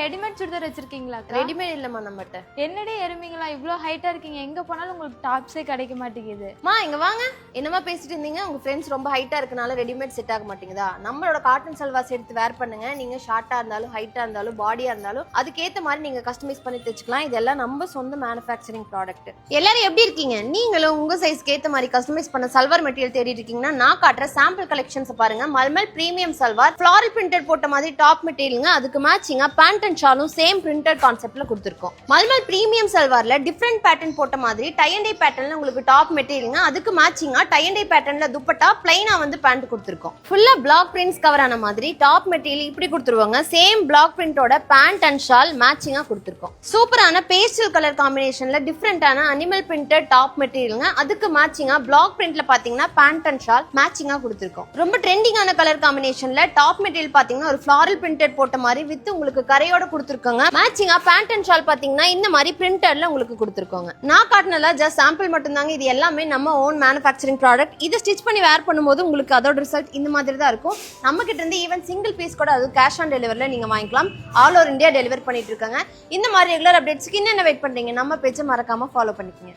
Readymade churidar வச்சிருக்கீங்களா? Readymade இல்லம்மா நம்மகிட்ட. என்னடி எருமீங்களா இவ்ளோ ஹைட்டா இருக்கீங்க, எங்க போனாலும் உங்களுக்கு டாப்ஸே கிடைக்க மாட்டேங்குது. இங்க வாங்க. என்னமா பேசிட்டு இருந்தீங்க? உங்க ஃப்ரெண்ட்ஸ் ரொம்ப ஹைட்டா இருக்கனால ரெடிமேட் செட் ஆக மாட்டேங்குதா? நம்மளோட காட்டன் சல்வாஸ் எடுத்து வேர் பண்ணுங்க. நீங்க ஷார்ட்டா இருந்தாலும் ஹைட்டா இருந்தாலும் பாடியா இருந்தாலும் அதுக்கேத்த மாதிரி நீங்க கஸ்டமைஸ் பண்ணி தைச்சுக்கலாம். இதெல்லாம் நம்ம சொந்த மேனுஃபேக்சரிங் ப்ராடக்ட். எல்லாரும் எப்படி இருக்கீங்க? நீங்களும் உங்க சைஸ்க்கு ஏத்த மாதிரி கஸ்டமைஸ் பண்ண சல்வார் மெட்டீரியல் தேடி இருக்கீங்கன்னா நான் காட்டுற சாம்பிள் கலெக்ஷன்ஸ் பாருங்க. Mulmul premium salwar floral printed போட்ட மாதிரி டாப் மெட்டீரியலுங்க. அதுக்கு மேட்சிங்கா பேண்ட் அண்ட் ஷாலும் சேம் பிரிண்டட் கான்செப்ட்ல கொடுத்துருக்கோம். மல்மல் பிரீமியம் சல்வார்ல டிஃபரெண்ட் பேட்டர்ன் போட்ட மாதிரி டை அண்ட் டை பேட்டர்ன்ல உங்களுக்கு டாப் மெட்டீரியலுங்க. அதுக்கு மேட்சிங்கா டை அண்ட் டை பேட்டர்ன்ல துப்பட்டா பிளைனா வந்து பேண்ட் கொடுத்துருக்கோம். ஃபுல்லா பிளாக் பிரிண்ட்ஸ் கவர் ஆன மாதிரி டாப் மெட்டீரியல் இப்படி கொடுத்துருவாங்க. சேம் பிளாக் பிரிண்டோட பேண்ட் அண்ட் ஷால் மேட்சிங்கா கொடுத்துருக்கோம். சூப்பரான பேஸ்டல் கலர் காம்பினேஷன்ல டிஃபரெண்டான அனிமல் பிரிண்டட் டாப் மெட்டீரியலுங்க. அதுக்கு மேட்சிங்கா பிளாக் பிரிண்ட்ல பாத்தீங்கன்னா பேண்ட் அண்ட் ஷால் மேட்சிங்கா கொடுத்துருக்கோம். ரொம்ப ட்ரெண்டிங்கான கலர் காம்பினேஷன்ல டாப் மெட்டீரியல் பாத்தீங்கன்னா ஒரு ஃப்ளாரல் பிரிண்டட் போட்ட மாதிரி வித் உங்களுக்கு கரையோட கொடுத்துருக்காங்க. மேட்சிங்கா பேண்ட் அண்ட் ஷால் பாத்தீங்கன்னா இந்த மாதிரி பிரிண்டட்ல உங்களுக்கு கொடுத்துருக்காங்க. நான் காட்டினல ஜஸ்ட் சாம்பிள் மட்டும் தாங்க. இது எல்லாமே நம்ம ஓன் மேனுஃபேக்சரிங் ப்ராடக்ட். இதை ஸ்டிச் பண்ணி வேர் பண்ணும்போது உங்களுக்கு அதோட ரிசல்ட் இந்த மாதிரி தான் இருக்கும். நம்ம கிட்ட இருந்து ஈவன் சிங்கிள் பீஸ் கூட அது கேஷ் ஆன் டெலிவரில நீங்க வாங்கிக்கலாம். ஆல் ஓவர் இந்தியா டெலிவர் பண்ணிட்டு இருக்காங்க. இந்த மாதிரி ரெகுலர் அப்டேட்ஸ்க்கு என்ன வெயிட் பண்றீங்க? நம்ம பேஜை மறக்காம ஃபாலோ பண்ணிக்கங்க.